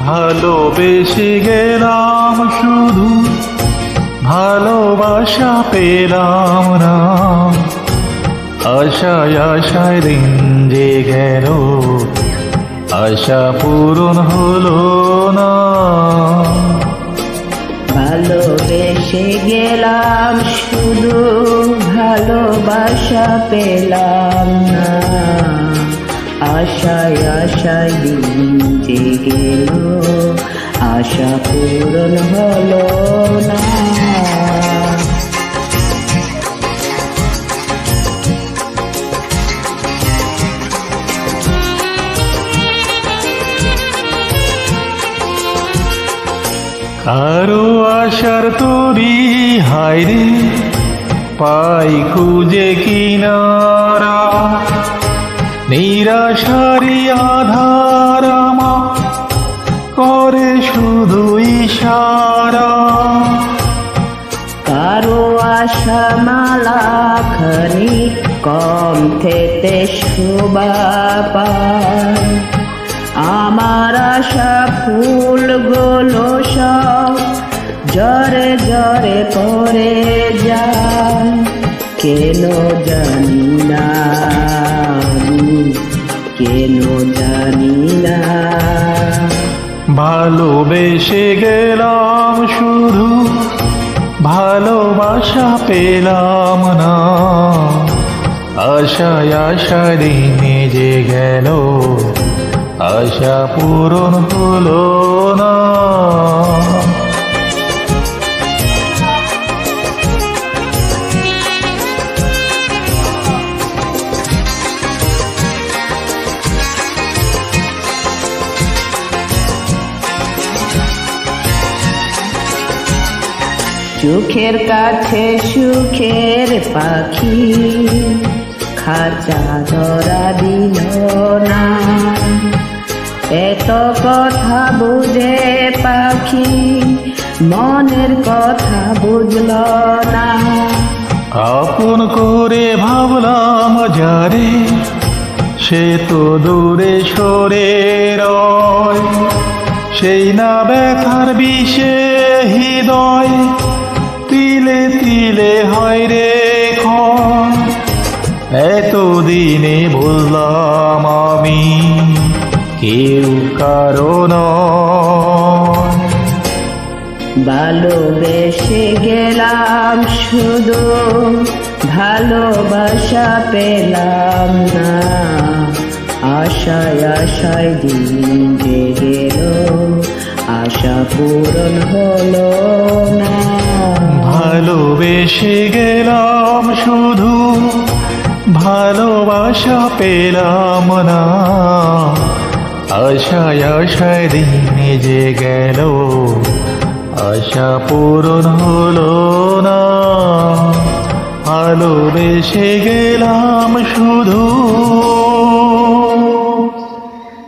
ভালোবেসে গেলাম শুধু, ভালোবাসা পেলাম না। আশায় আশায় দিন যে গেল, আশা পূরণ হলো না। ভালোবেসে গেলাম শুধু, ভালোবাসা পেলাম না। আশায় আশায় দিন যে গেল, আশা পূরণ হলো না। কারো আশার তরি হায়রে, পাই খুঁজে কিনারা। নিরাশারি আধার আমার করে শুধু ইশারা। কারো আশা মালা খানি কণ্ঠেতে শোভা পায়। আমার আশা ফুলগুলো সব জরে জরে পড়ে যায়। কেন জানি না, কেন জানি না। ভালোবেসে গেলাম শুধু, ভালোবাসা পেলাম না। আশায় আশায় দিনে যে গেল, আশা পূরণ হলো না। সুখের কাছে সুখের পাখি খাঁচা ধরা দিল না। এত কথা বুঝে পাখি মনের কথা বুঝল না। আপন করে ভাবলাম যারে, সে তো দূরে সরে রয়। সেই না ব্যথার বিষে হৃদয় তিলে তিলে হয় রে ক্ষয়। এতদিনে বললাম আমি কেউ কারো নয়। ভালোবেসে গেলাম শুধু, ভালোবাসা পেলাম না। আশায় আশায় দিন যে গেল, আশা পূরণ হলো না। ভালোবেসে গেলাম শুধু, ভালোবাসা পেলাম না। আশায় আশায় দিনে যে গেল, আশা পূরণ হলো না। ভালোবেসে গেলাম শুধু,